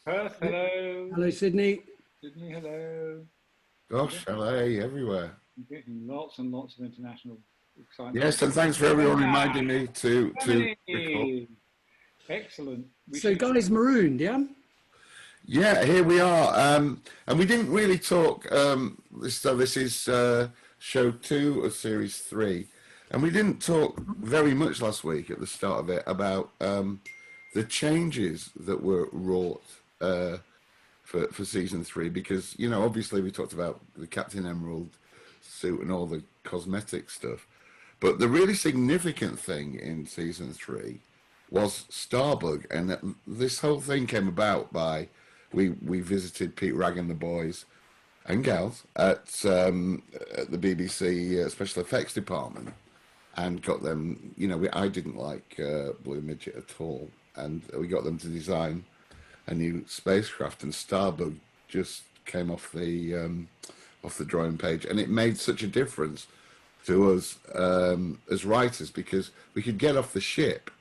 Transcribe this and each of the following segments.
Perth, hello. Hello, Sydney. Sydney, hello. Gosh, LA everywhere. We're getting lots and lots of international excitement. Yes, and thanks for everyone reminding me to record. Germany! Excellent. So, guys, Marooned, yeah? Yeah, here we are. And we didn't really talk. This is show 2 of series 3, and we didn't talk very much last week at the start of it about the changes that were wrought for season 3, because obviously we talked about the Captain Emerald suit and all the cosmetic stuff, but the really significant thing in season 3 was Starbug, and this whole thing came about by we visited Pete Ragg and the boys and gals at the BBC special effects department and got them. I didn't like Blue Midget at all, and we got them to design a new spacecraft, and Starbug just came off the drawing page, and it made such a difference to us as writers, because we could get off the ship.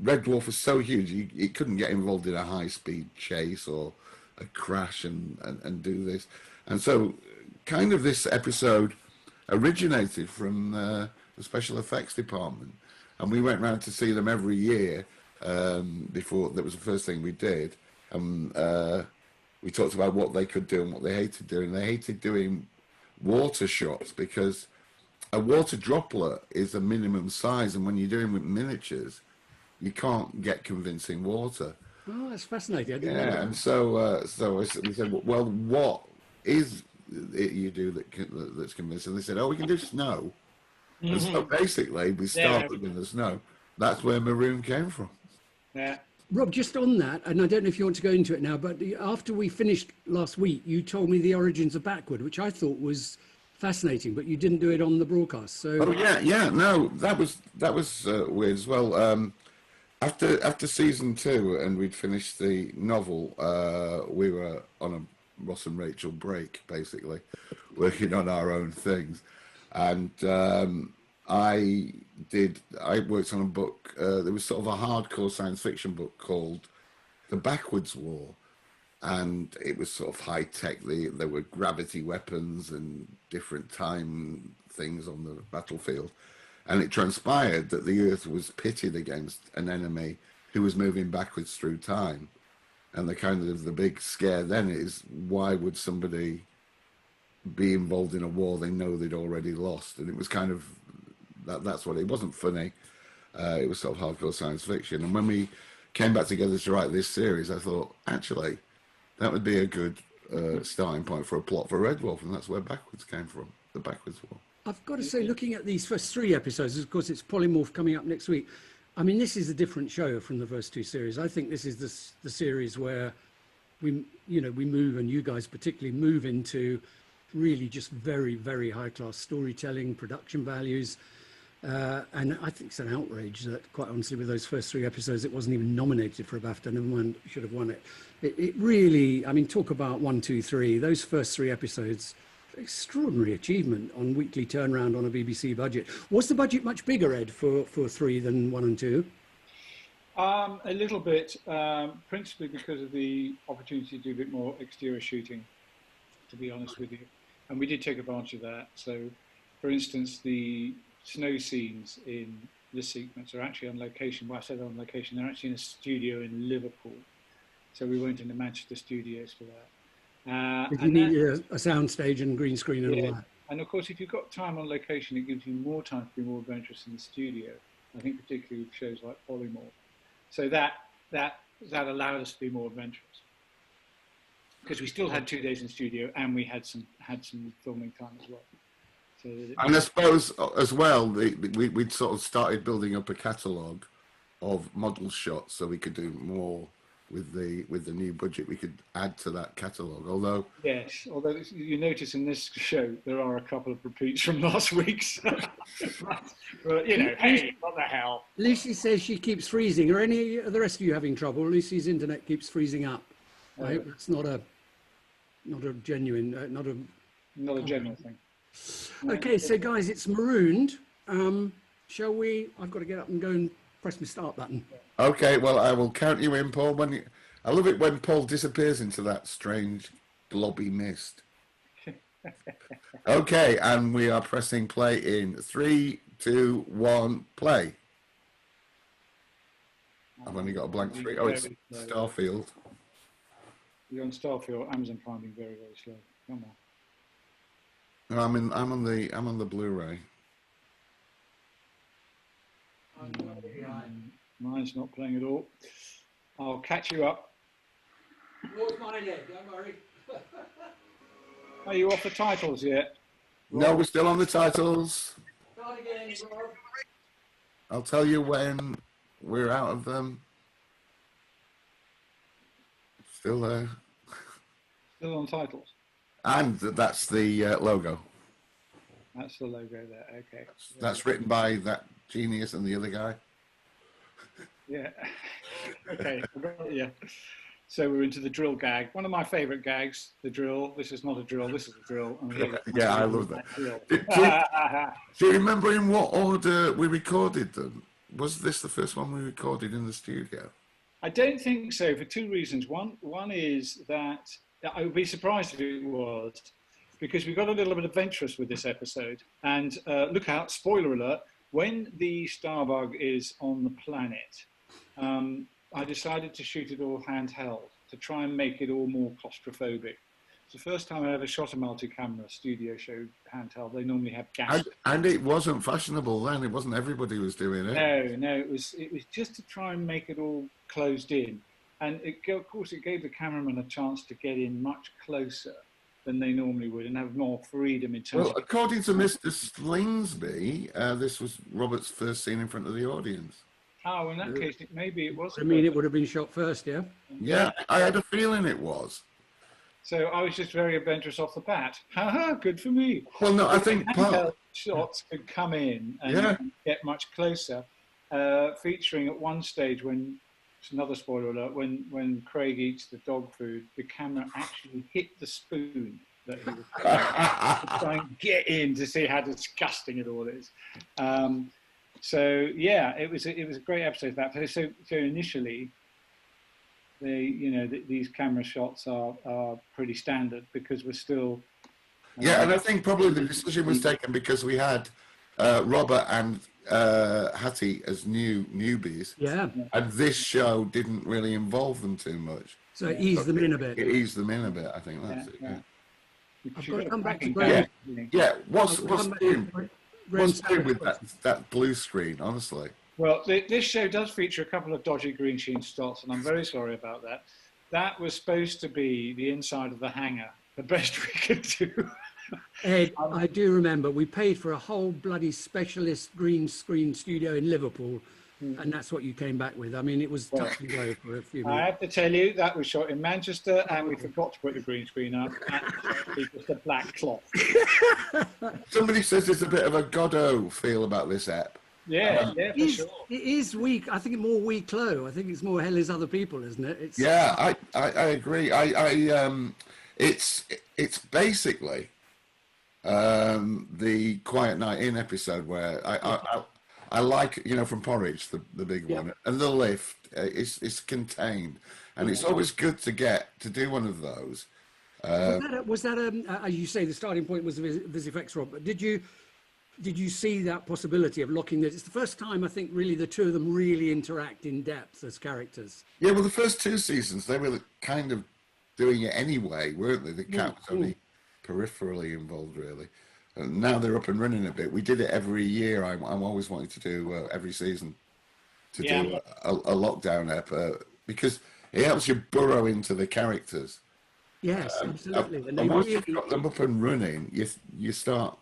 Red Dwarf was so huge, he couldn't get involved in a high-speed chase or a crash and do this. And so kind of this episode originated from the special effects department. And we went round to see them every year before. That was the first thing we did. And we talked about what they could do and what they hated doing. They hated doing water shots because a water droplet is a minimum size, and when you're doing with miniatures, you can't get convincing water. Oh, that's fascinating. I didn't know that. And so we said, well, what is it you do that's convincing? And they said, we can do snow. Mm-hmm. And so basically, we started with the snow. That's where Maroon came from. Yeah. Rob, just on that, and I don't know if you want to go into it now, but after we finished last week, you told me the origins of Backward, which I thought was fascinating, but you didn't do it on the broadcast. So no, that was weird as well. After season 2 and we'd finished the novel, we were on a Ross and Rachel break, basically, working on our own things, and I worked on a book. There was sort of a hardcore science fiction book called The Backwards War, and it was sort of high tech. There were gravity weapons and different time things on the battlefield. And it transpired that the Earth was pitted against an enemy who was moving backwards through time. And the big scare then is, why would somebody be involved in a war they know they'd already lost? And it was kind of, that's what it wasn't funny. It was sort of hardcore science fiction. And when we came back together to write this series, I thought, actually, that would be a good starting point for a plot for Red Dwarf, and that's where Backwards came from, the Backwards War. I've got to say, looking at these first 3 episodes, of course, it's Polymorph coming up next week. I mean, this is a different show from the first 2 series. I think this is the series where we move, and you guys particularly move into really just very, very high-class storytelling, production values. And I think it's an outrage that, quite honestly, with those first 3 episodes, it wasn't even nominated for a BAFTA. Never mind, should have won it. It really, I mean, talk about 1, 2, 3. Those first 3 episodes, extraordinary achievement on weekly turnaround on a BBC budget. Was the budget much bigger, Ed, for 3 than 1 and 2? A little bit, principally because of the opportunity to do a bit more exterior shooting, to be honest with you. And we did take advantage of that. So, for instance, the snow scenes in this sequence are actually on location. Well, I said on location, they're actually in a studio in Liverpool. So we went into Manchester studios for that. If you need a sound stage and green screen and all that. And of course, if you've got time on location, it gives you more time to be more adventurous in the studio. I think particularly with shows like Polymorph. So that allowed us to be more adventurous, because we still had 2 days in studio and we had some filming time as well. So and I suppose as well, we'd sort of started building up a catalogue of model shots, so we could do more with the new budget. We could add to that catalogue. Although you notice in this show there are a couple of repeats from last week's. But hey, what the hell? Lucy says she keeps freezing. Are any of the rest of you having trouble? Lucy's internet keeps freezing up. I hope it's not a genuine, not a genuine thing. Okay, so guys, it's Marooned. Shall we? I've got to get up and go and press my start button. Okay, well, I will count you in, Paul. I love it when Paul disappears into that strange globby mist. Okay, and we are pressing play in 3, 2, 1, play. I've only got a blank screen. Oh, it's Starfield. You're on Starfield. Amazon finding very, very slow. Come on. No, I'm on the Blu-ray. Mine's not playing at all. I'll catch you up. What's mine yet? Don't worry. Are you off the titles yet? No, we're still on the titles. Start again, Rob. I'll tell you when we're out of them. Still there. Still on titles. And that's the logo. That's the logo there. Okay. That's written by that genius and the other guy. Yeah. Okay. Yeah. So we're into the drill gag. One of my favourite gags, the drill. This is not a drill. This is a drill. Yeah, I love that. Do you remember in what order we recorded them? Was this the first one we recorded in the studio? I don't think so, for two reasons. One is that I would be surprised if it was, because we got a little bit adventurous with this episode. And look out, spoiler alert, when the Starbug is on the planet, I decided to shoot it all handheld to try and make it all more claustrophobic. It's the first time I ever shot a multi-camera studio show handheld. They normally have gas. And it wasn't fashionable then. It wasn't everybody was doing it. No, it was just to try and make it all closed in. And of course, it gave the cameraman a chance to get in much closer than they normally would and have more freedom in terms Well, according to Mr. Slingsby, this was Robert's first scene in front of the audience. Oh, in that case, maybe it was. I mean, it would have been shot first, yeah? Yeah, I had a feeling it was. So I was just very adventurous off the bat. Haha, good for me. Well, no, I think shots could come in and get much closer, featuring at one stage when, it's another spoiler alert, when Craig eats the dog food, the camera actually hit the spoon that he was to try and get in to see how disgusting it all is. So yeah, it was a great episode. So initially, these camera shots are pretty standard because we're still. Yeah, and I think probably the decision was taken because we had Robert and Hattie as newbies. Yeah. And this show didn't really involve them too much. So it eased them in a bit. It eased them in a bit. I think that's it. Yeah. I've got to come back to Graham. Yeah. What's doing with that blue screen? Honestly. Well, this show does feature a couple of dodgy green screen shots, and I'm very sorry about that. That was supposed to be the inside of the hangar, the best we could do. Ed, I do remember we paid for a whole bloody specialist green screen studio in Liverpool, and that's what you came back with. I mean, it was touch and go for a few minutes. I have to tell you, that was shot in Manchester, and we forgot to put the green screen up. It's just a black cloth. Somebody says there's a bit of a Godot feel about this app. Yeah, for sure. It is weak. I think it's more weak low. I think it's more hell is other people, isn't it? I agree. It's basically the Quiet Night In episode where I like, from Porridge, the big one, and the lift is contained, and it's always good to get to do one of those. Was that as you say, the starting point was VisFX, Rob? But did you see that possibility of locking this? It's the first time, I think, really the two of them really interact in depth as characters. Yeah, well, the first two seasons, they were kind of doing it anyway, weren't they? The cat was only peripherally involved, really. And now they're up and running a bit. We did it every year. I'm always wanting to do every season to do a lockdown ep because it helps you burrow into the characters. Yes, absolutely. And once you've got them up and running, you start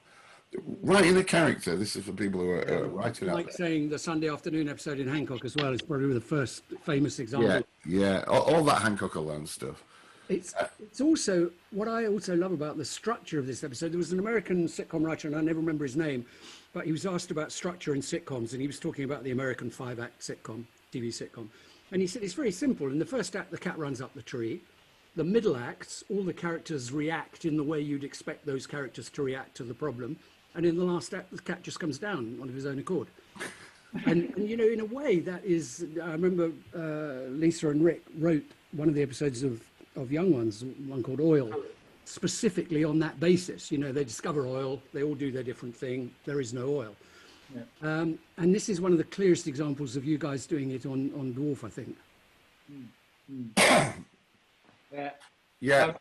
writing a character. This is for people who are writing out. Like saying the Sunday afternoon episode in Hancock as well is probably the first famous example. Yeah, all that Hancock alone stuff. It's also what I also love about the structure of this episode. There was an American sitcom writer, and I never remember his name, but he was asked about structure in sitcoms, and he was talking about the American 5-act sitcom, TV sitcom, and he said it's very simple. In the first act, the cat runs up the tree. The middle acts, all the characters react in the way you'd expect those characters to react to the problem. And in the last act, the cat just comes down of his own accord. And you know, in a way, that is. I remember Lisa and Rick wrote one of the episodes of Young Ones, one called Oil, specifically on that basis. You know, they discover oil, they all do their different thing. There is no oil. Yeah. And this is one of the clearest examples of you guys doing it on Dwarf, I think. Yeah. Yeah.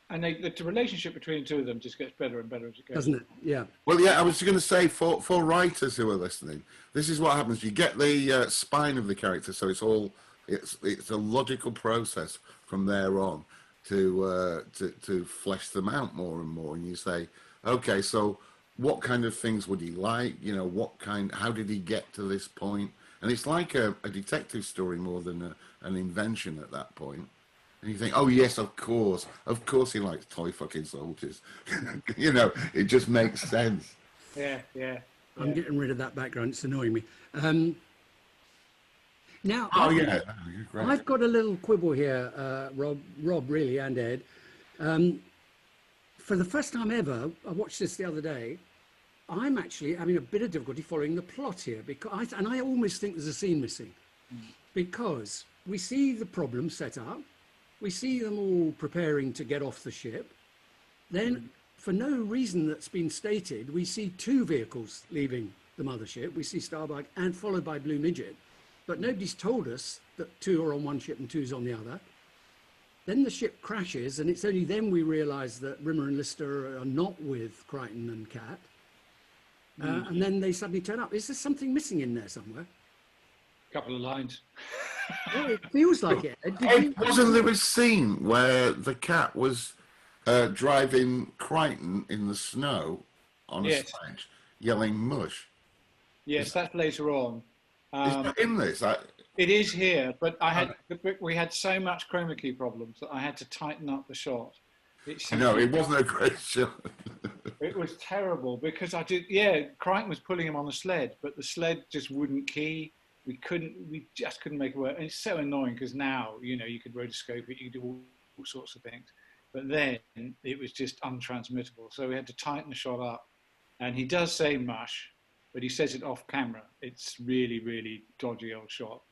And the relationship between the two of them just gets better and better as it goes. Doesn't it? Yeah. Well, yeah, I was going to say for writers who are listening, this is what happens. You get the spine of the character, so it's a logical process from there on to flesh them out more and more. And you say, okay, so what kind of things would he like? You know, how did he get to this point? And it's like a detective story more than an invention at that point. And you think, oh yes, of course he likes toy fucking soldiers. You know, it just makes sense. Yeah. I'm getting rid of that background. It's annoying me. Now, Yeah, great. I've got a little quibble here, Rob, really, and Ed. For the first time ever, I watched this the other day. I'm actually having a bit of difficulty following the plot here because I almost think there's a scene missing because we see the problem set up. We see them all preparing to get off the ship. Then, for no reason that's been stated, we see two vehicles leaving the mothership. We see Starbug and followed by Blue Midget. But nobody's told us that two are on one ship and two's on the other. Then the ship crashes, and it's only then we realise that Rimmer and Lister are not with Crichton and Cat. And then they suddenly turn up. Is there something missing in there somewhere? A couple of lines. Well, it feels like it. Wasn't there a scene where the Cat was driving Crichton in the snow on a sledge, yelling mush? Yes, that's later on. It's not in this. It is here, but we had so much chroma key problems that I had to tighten up the shot. No, it wasn't a great shot. It was terrible because Crichton was pulling him on the sled, but the sled just wouldn't key. We just couldn't make it work. And it's so annoying because now, you know, you could rotoscope it, you could do all sorts of things. But then it was just untransmittable. So we had to tighten the shot up. And he does say mush, but he says it off camera. It's really, really dodgy old shot.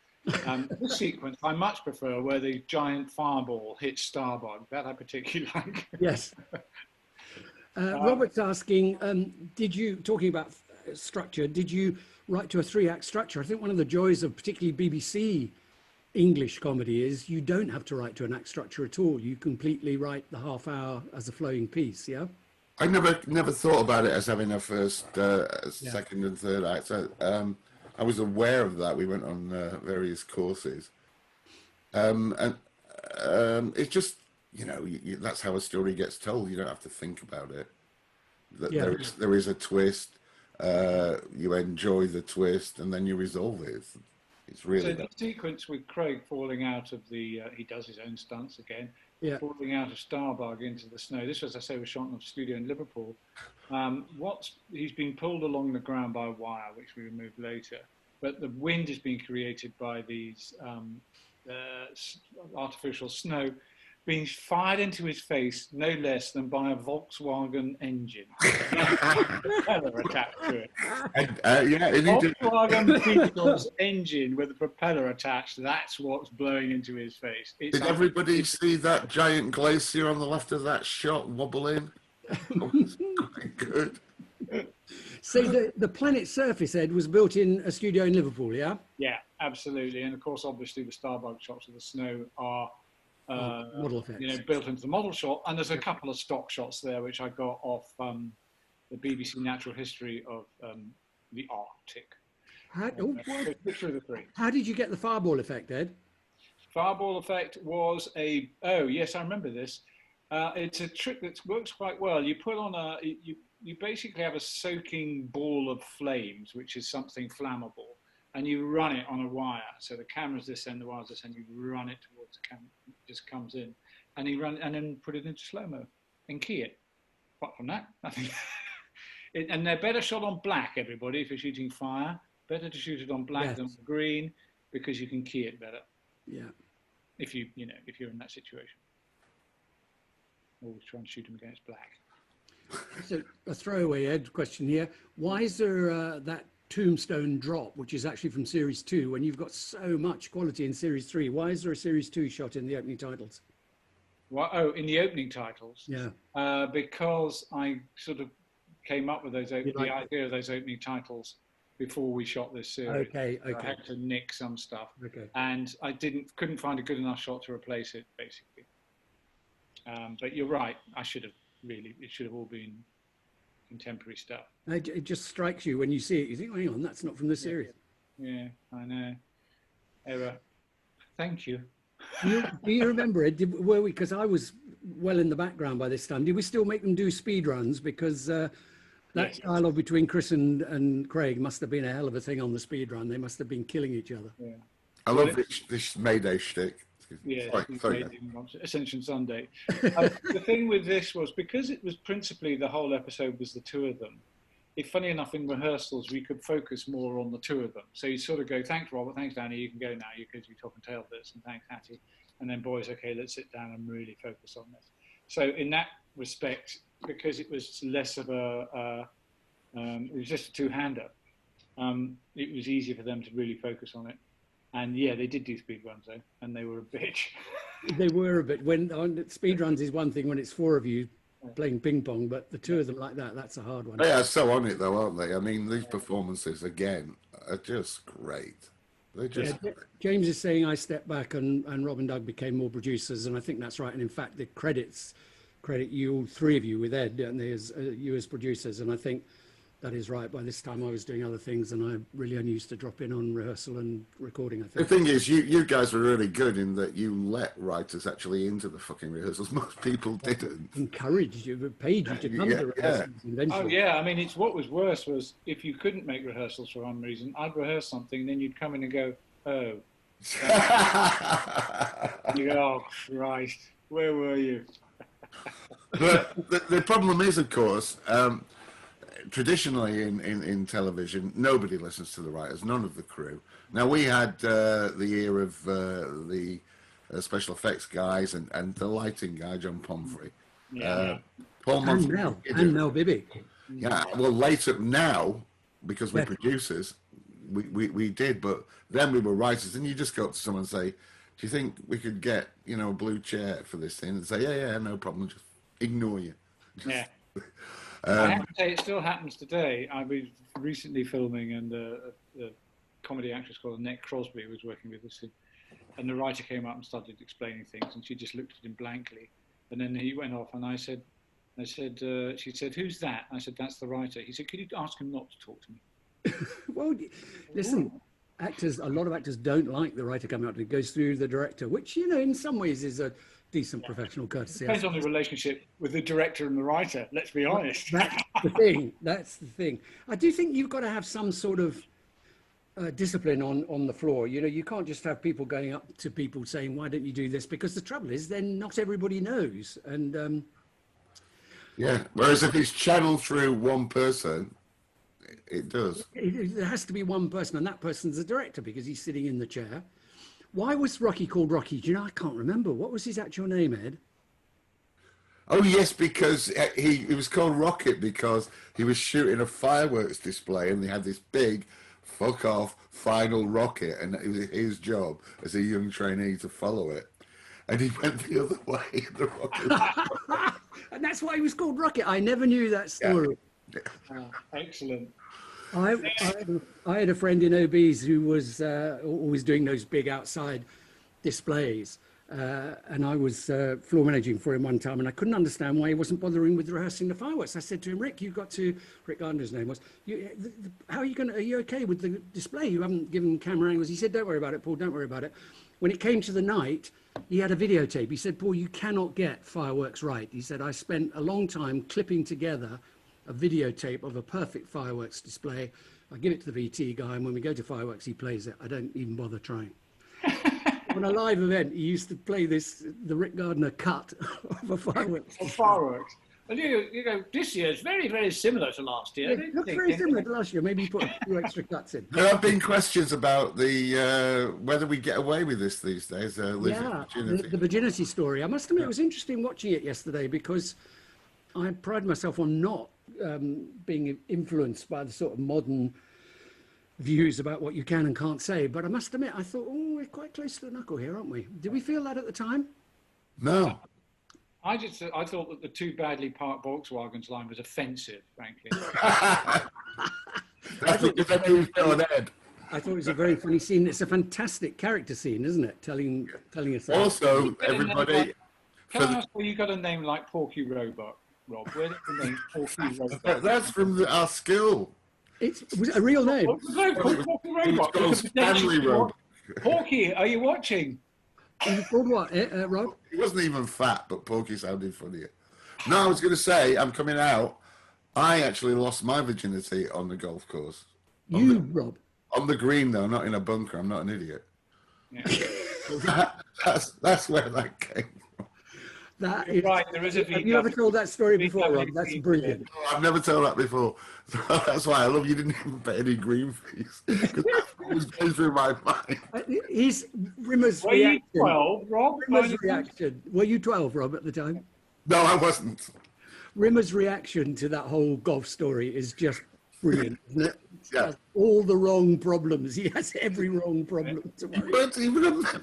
This sequence I much prefer where the giant fireball hits Starbug. That I particularly like. Yes. Robert's asking, talking about structure, did you write to a 3-act structure? I think one of the joys of particularly BBC English comedy is you don't have to write to an act structure at all. You completely write the half hour as a flowing piece, yeah? I never thought about it as having a first, second and third act. So, I was aware of that. We went on various courses. And it's just, you know, that's how a story gets told. You don't have to think about it. There is a twist. You enjoy the twist, and then you resolve it. It's really. So the sequence with Craig falling out of the, he does his own stunts again. Yeah. Falling out of Starbug into the snow. This, as I say, was shot in a studio in Liverpool. He's been pulled along the ground by a wire, which we removed later. But the wind is being created by these artificial snow being fired into his face no less than by a Volkswagen engine. Propeller attached to it. Volkswagen Beetle's engine with a propeller attached, that's what's blowing into his face. Did everybody see that giant glacier on the left of that shot wobbling? It's quite good. So the Planet Surface, Ed, was built in a studio in Liverpool, yeah? Yeah, absolutely. And of course, obviously, the Starbug shots of the snow are model effects. You know, built into the model shot, and there's a couple of stock shots there which I got off the BBC Natural History of the Arctic. Picture of the three. How did you get the fireball effect, Ed? Fireball effect was yes, I remember this. It's a trick that works quite well. You put on you basically have a soaking ball of flames, which is something flammable, and you run it on a wire. So the camera's this end, the wire's this end, you run it towards the camera, it just comes in. And and then put it into slow-mo and key it. Apart from that, nothing. And they're better shot on black, everybody, if you're shooting fire. Better to shoot it on black than green, because you can key it better. Yeah. If you're in that situation. Always try and shoot them against black. So a throwaway Ed question here. Why is there that tombstone drop, which is actually from series 2, when you've got so much quality in series 3? Why is there a series 2 shot in the opening titles? Well, oh, in the opening titles? Yeah. Because I sort of came up with the like idea of those opening titles before we shot this series. Okay. I had to nick some stuff. Okay. And I couldn't find a good enough shot to replace it, basically. But you're right. It should have all been contemporary stuff. It just strikes you when you see it. You think, oh, hang on, that's not from the series. Yeah, I know. Error. Thank you. Do you remember it? Were we? Because I was well in the background by this time. Did we still make them do speed runs? Because that dialogue between Chris and Craig must have been a hell of a thing on the speed run. They must have been killing each other. Yeah. I love this Mayday shtick. Yeah, sorry. Ascension Sunday. The thing with this was, because it was principally the whole episode was the two of them. Funny enough, in rehearsals we could focus more on the two of them. So you sort of go, thanks Robert, thanks Danny, you can go now because you top and tailed this, and thanks Hattie, and then boys, okay, let's sit down and really focus on this. So in that respect, because it was less of it was just a two-hander. It was easier for them to really focus on it. And yeah, they did do speed runs though, and they were a bitch. They were a bit. When speed runs is one thing when it's 4 of you playing ping pong, but the 2 of them like that's a hard one. They are so on it though, aren't they? I mean, these performances again are just great. They're just great. James is saying I stepped back and Rob and Doug became more producers, and I think that's right. And in fact, the credit you, all 3 of you, with Ed, and there's you as producers, and I think that is right. By this time I was doing other things, and I really only used to drop in on rehearsal and recording, I think. The thing is, you guys were really good in that you let writers actually into the fucking rehearsals. Most people didn't. Encouraged you, paid you to come to rehearsals eventually. Oh yeah, I mean, it's what was worse was if you couldn't make rehearsals for one reason, I'd rehearse something, then you'd come in and go, oh. You go, oh Christ, where were you? But the problem is, of course, traditionally in television, nobody listens to the writers, none of the crew. Now, we had the ear of the special effects guys and the lighting guy, John Pomfrey. Paul and Mel Bibby. Yeah, well, later now, because we're producers, we did, but then we were writers, and you just go up to someone and say, do you think we could get, a blue chair for this thing? And say, yeah, no problem, just ignore you. Yeah. I have to say, it still happens today. I was recently filming, and a comedy actress called Annette Crosby was working with us, and the writer came up and started explaining things, and she just looked at him blankly, and then he went off, and she said, who's that? I said, that's the writer. He said, could you ask him not to talk to me? Well, listen, a lot of actors don't like the writer coming out. It goes through the director, which, in some ways is a decent professional courtesy. Depends on the relationship with the director and the writer, let's be honest. That's the thing. I do think you've got to have some sort of discipline on the floor. You can't just have people going up to people saying, why don't you do this? Because the trouble is then not everybody knows. And whereas if it's channeled through one person, it does. There has to be one person, and that person's the director because he's sitting in the chair. Why was Rocky called Rocky? Do you know? I can't remember. What was his actual name, Ed? Oh, yes, because he was called Rocket because he was shooting a fireworks display and they had this big fuck off final rocket, and it was his job as a young trainee to follow it. And he went the other way. The rocket. And that's why he was called Rocket. I never knew that story. Yeah. Excellent. I had a friend in OBs who was always doing those big outside displays, and I was floor managing for him one time, and I couldn't understand why he wasn't bothering with rehearsing the fireworks. I said to him, Rick, Rick Gardner's name was, how are you okay with the display? You haven't given camera angles. He said, don't worry about it, Paul, don't worry about it. When it came to the night, he had a videotape. He said, Paul, you cannot get fireworks right. He said, I spent a long time clipping together a videotape of a perfect fireworks display. I give it to the VT guy, and when we go to fireworks, he plays it. I don't even bother trying. On a live event, he used to play the Rick Gardner cut of a fireworks. Of fireworks. And you go, this year is very, very similar to last year. It looks very similar to last year. Maybe you put a few extra cuts in. There have been questions about whether we get away with this these days. The virginity story. I must admit, it was interesting watching it yesterday because I pride myself on not being influenced by the sort of modern views about what you can and can't say. But I must admit, I thought, oh, we're quite close to the knuckle here, aren't we? Did we feel that at the time? No. I thought that the too badly parked Volkswagens line was offensive, frankly. That's because I knew Ed. I thought it was a very funny scene. It's a fantastic character scene, isn't it? Telling us that. Also, everybody. Can I ask where you got a name like Porky Robot, Rob? Where did the name Porky Robot? That's from our school. Was it a real name? No, Porky Robot. Stanley Rob. Porky, are you watching? He was called what, Rob? He wasn't even fat, but Porky sounded funnier. No, I was going to say, I'm coming out. I actually lost my virginity on the golf course. Rob? On the green, though, not in a bunker. I'm not an idiot. Yeah. That's where that came from. That is, right, there is a have you ever told that story before, Rob? That's brilliant. Oh, I've never told that before. So that's why I love you didn't even pay any green fees. Because that was going through my mind. He's Rimmer's Were reaction. you 12, Rob? Rimmer's reaction. Were you 12, Rob, at the time? No, I wasn't. Rimmer's reaction to that whole golf story is just brilliant, isn't it? Yeah. All the wrong problems. He has every wrong problem to You worry. weren't even a member.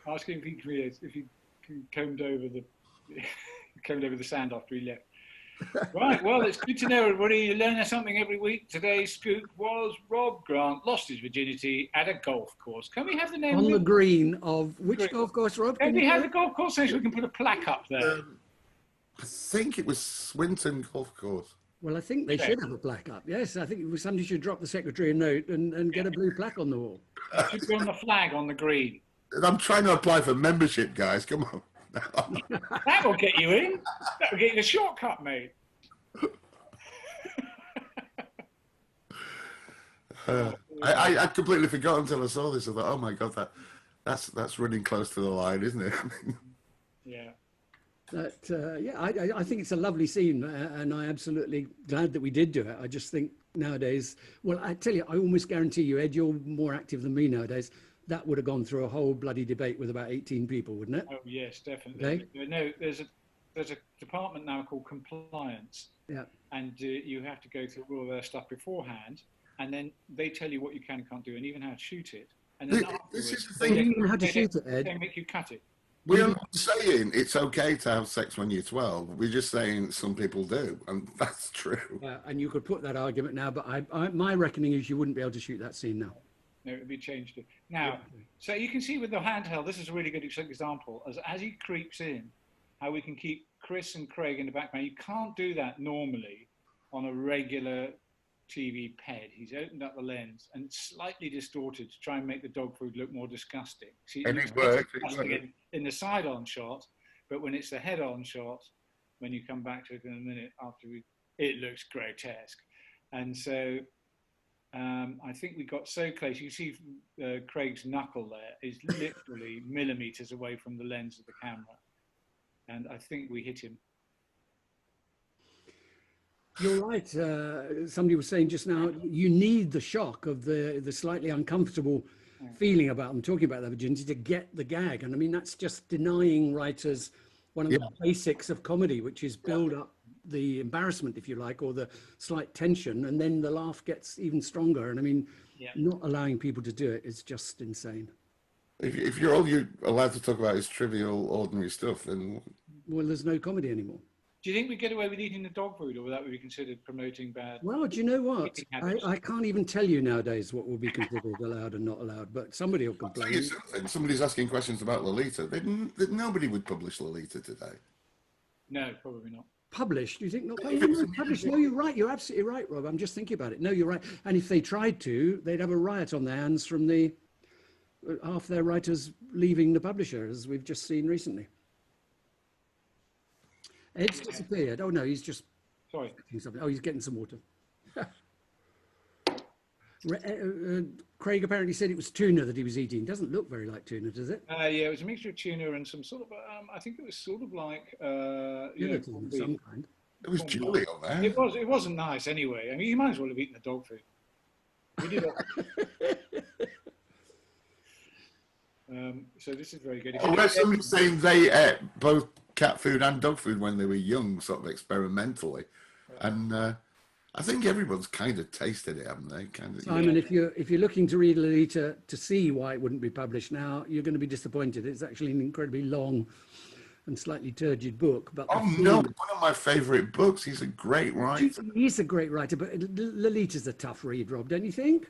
Ask him if he combed over the sand after he left. Right, well, it's good to know, everybody. You learn something every week. Today's scoop was Rob Grant lost his virginity at a golf course. Can we have the name? On the green of which golf course, Rob? Can we have the golf course name so we can put a plaque up there? I think it was Swinton Golf Course. Well, I think they should have a plaque up. Yes, I think somebody should drop the secretary a note and get a blue plaque on the wall. It should be on the flag on the green. I'm trying to apply for membership, guys. Come on. That will get you in. That will get you a shortcut, mate. I completely forgot until I saw this. I thought, oh my God, that's running close to the line, isn't it? Yeah. I think it's a lovely scene, and I'm absolutely glad that we did do it. I just think nowadays, well, I tell you, I almost guarantee you, Ed, you're more active than me nowadays. That would have gone through a whole bloody debate with about 18 people, wouldn't it? Oh yes, definitely. Okay. No, there's a department now called compliance. Yeah. And you have to go through all their stuff beforehand, and then they tell you what you can and can't do, and even how to shoot it. And then This is the You thing. don't even know how to shoot it, Ed. they make you cut it. We're not saying it's okay to have sex when you're 12. We're just saying some people do, and that's true. Yeah, and you could put that argument now, but my reckoning is you wouldn't be able to shoot that scene now. No, it would be changed. Now, so you can see with the handheld, this is a really good example. As he creeps in, how we can keep Chris and Craig in the background. You can't do that normally on a regular TV ped. He's opened up the lens and slightly distorted to try and make the dog food look more disgusting. See, And it worked. in the side-on shot, but when it's the head-on shot, when you come back to it in a minute after it looks grotesque. And so I think we got so close. You see Craig's knuckle there is literally millimeters away from the lens of the camera. And I think we hit him. You're right. Somebody was saying just now, you need the shock of the slightly uncomfortable feeling about them talking about their virginity to get the gag. And I mean, that's just denying writers one of the basics of comedy, which is build up the embarrassment, if you like, or the slight tension, and then the laugh gets even stronger. And I mean, not allowing people to do it is just insane. If you're all you're allowed to talk about is trivial, ordinary stuff, then... Well, there's no comedy anymore. Do you think we get away with eating the dog food, or would that be considered promoting bad? Well, do you know what? I can't even tell you nowadays what will be considered allowed and not allowed, but somebody will complain. Somebody's asking questions about Lolita. Nobody would publish Lolita today. No, probably not. Published? Do you think not published? No, you're right. You're absolutely right, Rob. I'm just thinking about it. No, you're right. And if they tried to, they'd have a riot on their hands from the half their writers leaving the publisher, as we've just seen recently. Ed's disappeared. Oh no, he's just... Sorry. Oh, he's getting some water. Craig apparently said it was tuna that he was eating. Doesn't look very like tuna, does it? Yeah, it was a mixture of tuna and some sort of, I think it was sort of like... Gelatin of some kind. It was Julie on there. It wasn't nice anyway. I mean, you might as well have eaten the dog food. We did it. So this is very good. I read somebody saying they ate both cat food and dog food when they were young, sort of experimentally. And I think everyone's kind of tasted it, haven't they? Kind of. Simon, if you're looking to read Lolita to see why it wouldn't be published now, you're going to be disappointed. It's actually an incredibly long and slightly turgid book. But Oh no, one of my favourite books. He's a great writer. he's a great writer, but Lolita's a tough read, Rob, don't you think?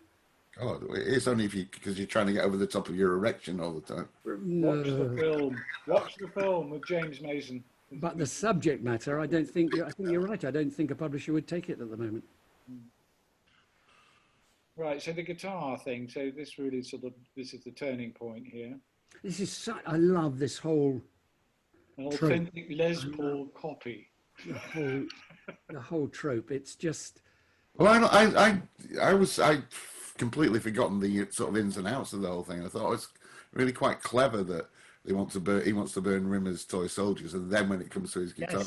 God, it's only because you're trying to get over the top of your erection all the time. Watch the film. Watch the film with James Mason. But the subject matter, I think you're right. I don't think a publisher would take it at the moment. Right, so the guitar thing. So this really this is the turning point here. I love this whole An authentic Les Paul copy. the whole trope. It's just. Well, I completely forgotten the sort of ins and outs of the whole thing. I thought it was really quite clever that he wants to burn Rimmer's toy soldiers, and then when it comes to his guitar,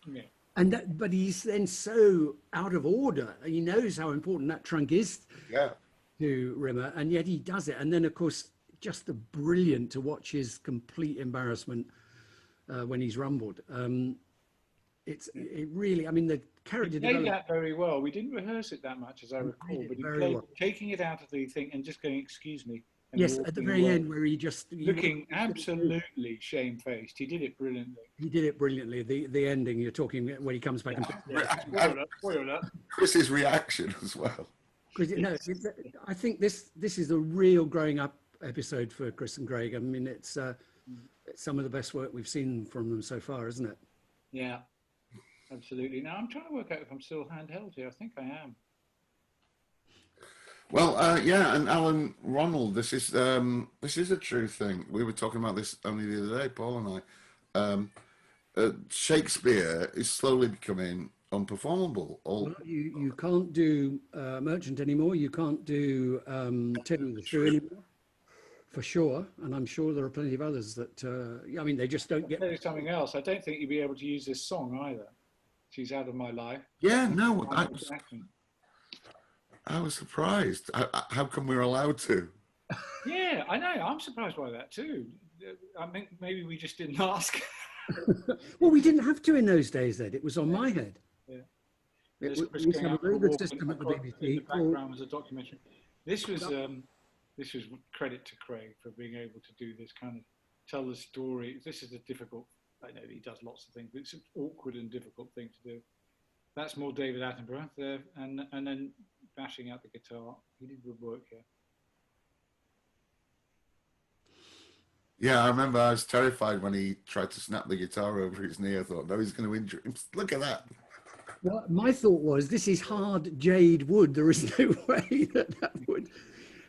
Yes. Yeah. But he's then so out of order. He knows how important that trunk is to Rimmer, and yet he does it. And then, of course, just brilliant to watch his complete embarrassment when he's rumbled. It really, I mean, the character He played that very well. We didn't rehearse it that much, as I recall, but he played well. Taking it out of the thing and just going, "Excuse me." Yes, at the very end, where he just looking absolutely shamefaced. He did it brilliantly. He did it brilliantly. The ending you're talking when he comes back and Chris's reaction as well. No, I think this is a real growing up episode for Chris and Greg. I mean, it's some of the best work we've seen from them so far, isn't it? Yeah, absolutely. Now I'm trying to work out if I'm still handheld here. I think I am. Well, yeah, and Alan Ronald, this is a true thing. We were talking about this only the other day, Paul and I. Shakespeare is slowly becoming unperformable. Well, you can't do Merchant anymore. You can't do Telling the True anymore, for sure. And I'm sure there are plenty of others that, I mean, they just don't get... There's something else. I don't think you'd be able to use this song either. She's Out of My Life. Yeah, no, I was surprised. How come we're allowed to? Yeah, I know. I'm surprised by that too. I mean, maybe we just didn't ask. Well, we didn't have to in those days, Ed. It was on my head. Yeah. We had a very good system at the BBC. In the background was a documentary. This was credit to Craig for being able to do this kind of tell the story. This is a difficult. I know he does lots of things, but it's an awkward and difficult thing to do. That's more David Attenborough there, and then bashing out the guitar. He did good work here. Yeah, I remember I was terrified when he tried to snap the guitar over his knee. I thought, no, he's going to injure him. Look at that. Well, my thought was, this is hard jade wood. There is no way that would.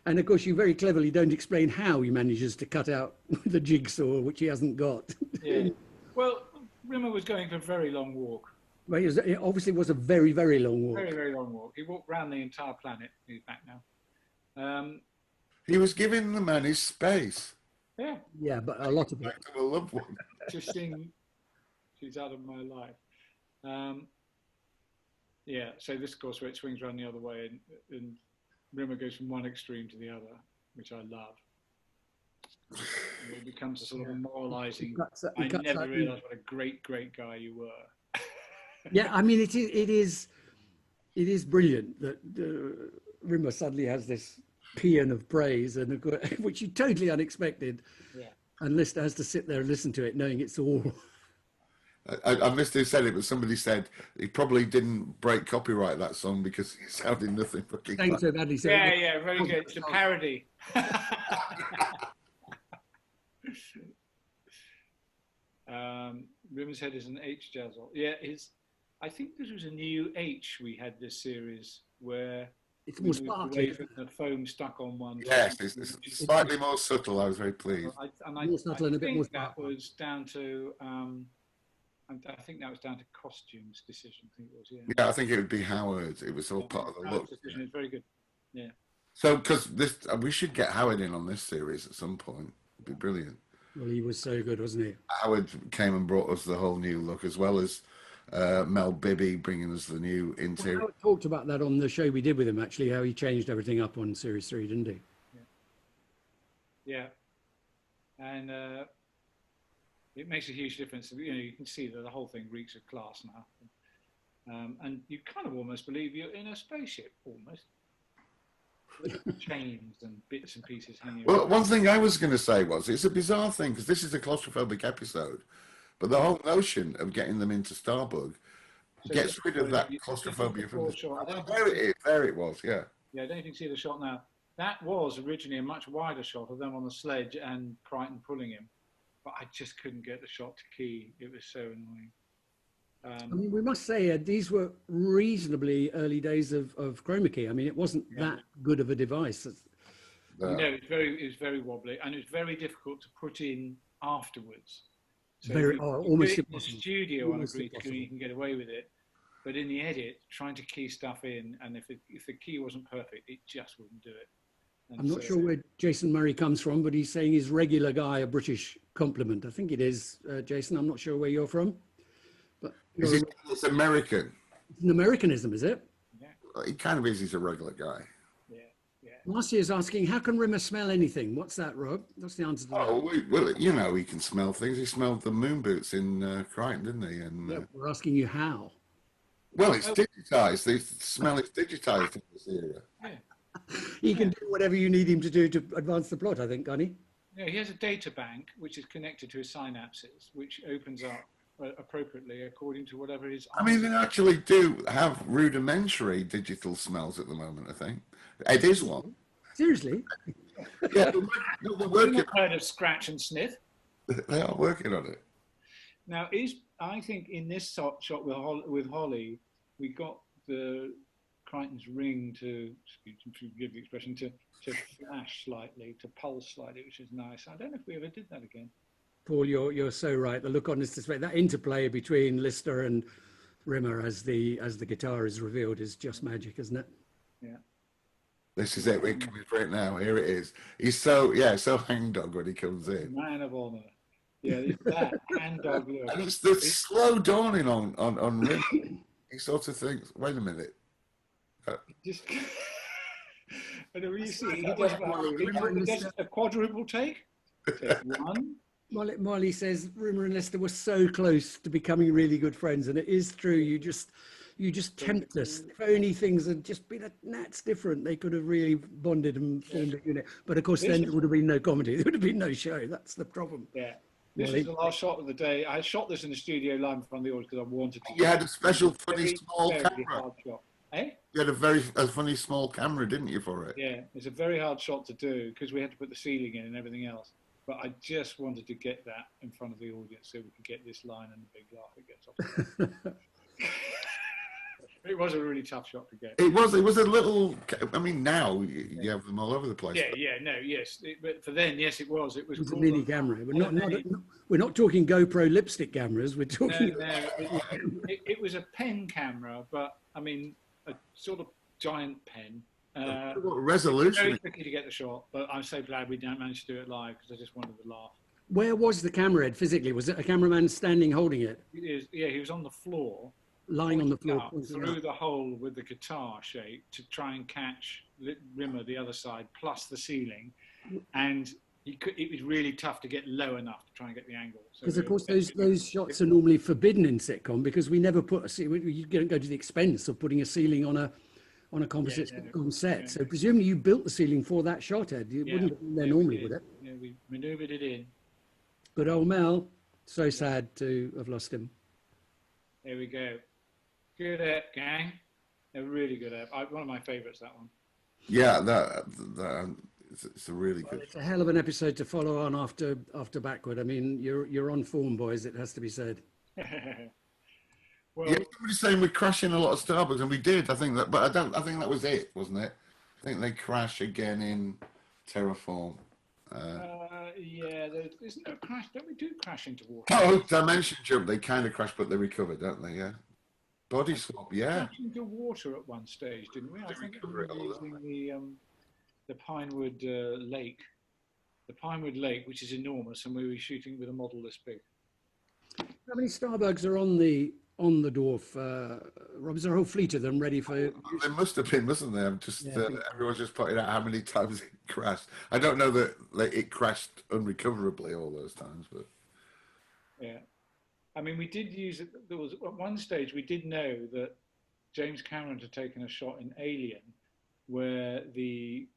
And of course, you very cleverly don't explain how he manages to cut out the jigsaw, which he hasn't got. Yeah. Well, Rimmer was going for a very long walk. Well, it obviously was a very, very long walk. Very, very long walk. He walked around the entire planet. He's back now. He was giving the man his space. Yeah. Yeah, but a lot of back to a loved one. To sing She's Out of My Life. Yeah, so this, of course, where it swings around the other way, and Rimmer goes from one extreme to the other, which I love. It becomes a sort of moralizing. I never realised what a great, great guy you were. Yeah, I mean, it is brilliant that Rimmer suddenly has this paean of praise, and which you totally unexpected. Yeah. And Lister has to sit there and listen to it, knowing it's all. I missed who said it, but somebody said he probably didn't break copyright that song because it sounded nothing fucking. Thanks so badly. Yeah, very good. It's a parody. Rimmer's head is an H jazzle. Yeah, I think this was a new H we had this series where it's more sparkly. The foam stuck on one. Yes, it's slightly more subtle. I was very pleased. I think that was down to. I think that was down to costumes decision. I think it was. Yeah. Yeah, I think it would be Howard. It was all part of the look. Decision. It's very good. Yeah. So, because we should get Howard in on this series at some point. It'd be brilliant. Well, he was so good, wasn't he? Howard came and brought us the whole new look, as well as Mel Bibby bringing us the new interior. Well, Howard talked about that on the show we did with him, actually, how he changed everything up on Series 3, didn't he? Yeah. And it makes a huge difference. You know, you can see that the whole thing reeks of class now. and you kind of almost believe you're in a spaceship, almost. Chains and bits and pieces hanging Well, around. one thing I was going to say was it's a bizarre thing because this is a claustrophobic episode, but the whole notion of getting them into Starbug So gets rid of that this is claustrophobia from the. shot. Oh, there it is. There it was. Yeah. Yeah, I don't know if you can see the shot now. That was originally a much wider shot of them on the sledge and Crichton pulling him, but I just couldn't get the shot to key. It was so annoying. I mean, we must say these were reasonably early days of chroma key. I mean, it wasn't that good of a device. You know, it was very wobbly, and it was very difficult to put in afterwards. So almost in the impossible. studio on a green screen, you can get away with it, but in the edit, trying to key stuff in, and if the key wasn't perfect, it just wouldn't do it. And I'm not sure where Jason Murray comes from, but he's saying he's regular guy a British compliment. I think it is, Jason. I'm not sure where you're from. But It's American. It's an Americanism, is it? Yeah. He kind of is. He's a regular guy. Yeah, yeah. Marcy is asking, how can Rimmer smell anything? What's that, Rob? What's the answer to that? Oh, well, you know, he can smell things. He smelled the moon boots in Crichton, didn't he? And We're asking you how. well, it's digitized. The smell is digitized in this era. Yeah. He can do whatever you need him to do to advance the plot, I think, can't he? Yeah, he has a data bank which is connected to his synapses, which opens up appropriately according to whatever his. I mean, they actually do have rudimentary digital smells at the moment, I think. Ed is one. Seriously? Yeah, they're working. I've heard of scratch and sniff. They are working on it. Now, I think in this shot with Holly, we got the Crichton's ring to give the expression to flash slightly, to pulse slightly, which is nice. I don't know if we ever did that again. Paul, you're so right. The look on his face, that interplay between Lister and Rimmer as the guitar is revealed is just magic, isn't it? Yeah. This is it. We're coming for it now. Here it is. He's so hangdog when he comes in. Man of honour. Yeah, that hangdog look. And it's the slow dawning on Rimmer. He sort of thinks, wait a minute. Just, and when you see, he does a quadruple take. Take one. Molly says Rimmer and Lister were so close to becoming really good friends, and it is true. You just tempt us. If only things had just been a gnat's different, they could have really bonded and formed a unit. But of course, then there would have been no comedy. There would have been no show. That's the problem. Yeah. This is the last shot of the day. I shot this in the studio live in front of the audience because I wanted to. You had a special funny small very camera. hard shot. Eh? You had a funny small camera, didn't you, for it? Yeah, it's a very hard shot to do because we had to put the ceiling in and everything else. But I just wanted to get that in front of the audience so we could get this line and the big laugh it gets off. It was a really tough shot to get. It was a little. I mean, now you have them all over the place. Yes. But for then, yes, it was. It was a mini camera. We're not talking GoPro lipstick cameras. We're talking. It was a pen camera, but I mean, a sort of giant pen. What resolution? Very tricky to get the shot, but I'm so glad we didn't manage to do it live because I just wanted to laugh. Where was the camera head physically? Was it a cameraman standing holding it? He was on the floor. Lying on the floor. Through the hole with the guitar shape to try and catch Rimmer the other side, plus the ceiling. And it was really tough to get low enough to try and get the angle. Because, of course, those shots are normally forbidden in sitcom because we never put you don't go to the expense of putting a ceiling on a composite sitcom set. So presumably you built the ceiling for that shot, Ed. It wouldn't have been there normally, would it? Yeah, we manoeuvred it in. Good old Mel. So sad to have lost him. There we go. Good ep, gang. They're really good ep. One of my favourites, that one. Yeah, it's a really good. It's a hell of an episode to follow on after Backward. I mean, you're on form, boys. It has to be said. Well, yeah, somebody's saying we're crashing a lot of Starbucks, and we did. I think that, but I think that was it, wasn't it? I think they crash again in Terraform. Yeah, there's no crash. Don't we do crash into water? Oh, Dimension Jump. They kind of crash, but they recover, don't they? Yeah. Body swap. Yeah. Crash into water at one stage, didn't we? I think we were using the Pinewood Lake. The Pinewood Lake, which is enormous, and we were shooting with a model this big. How many Starbugs are on the Dwarf? Rob, is there a whole fleet of them ready for? There must have been, mustn't there? Everyone's just pointing out how many times it crashed. I don't know that it crashed unrecoverably all those times, but yeah. I mean, we did use it. There was at one stage we did know that James Cameron had taken a shot in Alien where the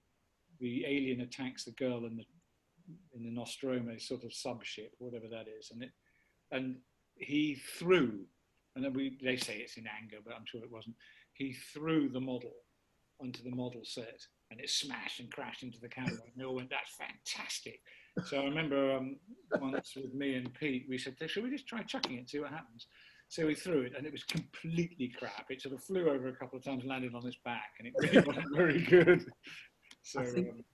alien attacks the girl in the Nostromo sort of subship, whatever that is, and he threw, and then they say it's in anger, but I'm sure it wasn't. He threw the model onto the model set, and it smashed and crashed into the camera. And they all went, "That's fantastic!" So I remember once with me and Pete, we said, "Should we just try chucking it and see what happens?" So we threw it, and it was completely crap. It sort of flew over a couple of times, and landed on its back, and it really wasn't very good. So I think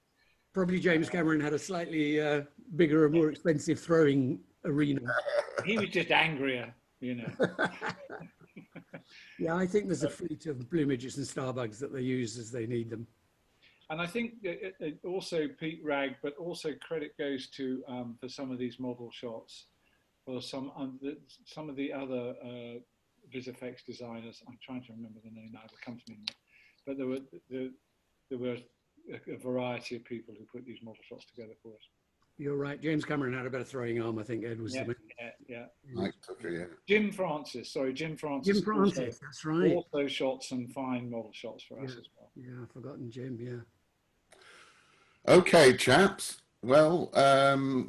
probably James Cameron had a slightly bigger and more expensive throwing arena. he was just angrier, you know. Yeah, I think there's a fleet of blue midgets and starbugs that they use as they need them. And I think also Pete Ragg, but also credit goes to for some of these model shots, or some of the other VisFX designers. I'm trying to remember the name now; it will come to me. But there were a variety of people who put these model shots together for us. You're right. James Cameron had a better throwing arm. I think Ed was the man. Yeah. Mike Tucker, yeah. Jim Francis, Jim Francis, that's right. Also shot some fine model shots for us as well. Yeah, I've forgotten Jim, yeah. Okay, chaps. Well,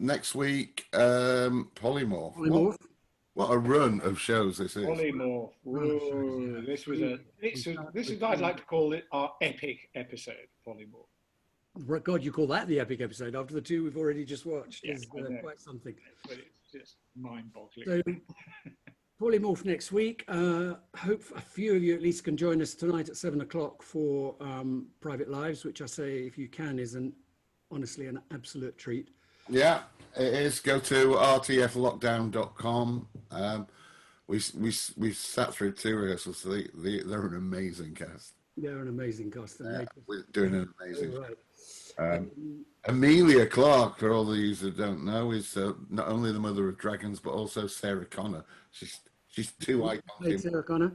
next week, Polymorph. Polymorph. What a run of shows this is. Polymorph. Whoa, this is I'd like to call it our epic episode, Polymorph. God, you call that the epic episode after the two we've already just watched? Yeah, is quite something. But it's just mind-boggling. So, Polymorph next week. Hope a few of you at least can join us tonight at 7 o'clock for Private Lives, which I say, if you can, is honestly an absolute treat. Yeah, it is. Go to rtflockdown.com. We sat through 2 rehearsals. So they're an amazing cast. They're an amazing cast. We're doing an amazing. Right. Amelia Clark, for all of you that don't know, is not only the mother of dragons but also Sarah Connor. She's two icons. Sarah Connor,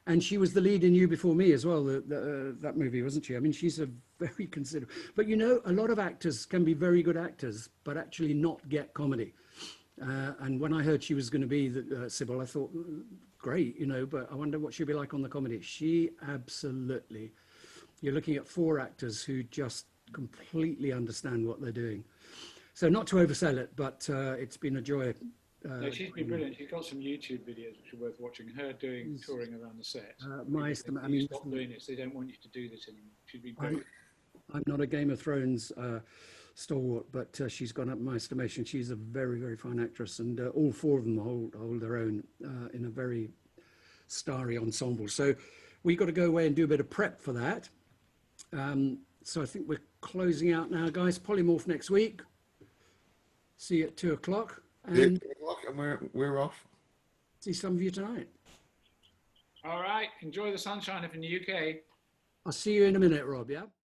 and she was the lead in You Before Me as well. That movie, wasn't she? I mean, she's a very considerable. But you know, a lot of actors can be very good actors, but actually not get comedy. And when I heard she was going to be Sybil, I thought, great, you know. But I wonder what she'll be like on the comedy. She absolutely. You're looking at 4 actors who just completely understand what they're doing. So not to oversell it, but it's been a joy. No, she's been brilliant. She's got some YouTube videos which are worth watching. Her touring around the set. My estimate. I mean, stop doing this. They don't want you to do this anymore. She'd be great. I'm not a Game of Thrones stalwart, but she's gone up in my estimation. She's a very, very fine actress, and all 4 of them hold their own in a very starry ensemble. So we've got to go away and do a bit of prep for that. So I think we're closing out now, guys. Polymorph next week. See you at 2 o'clock. And we're off. See some of you tonight. All right. Enjoy the sunshine up in the UK. I'll see you in a minute, Rob, yeah?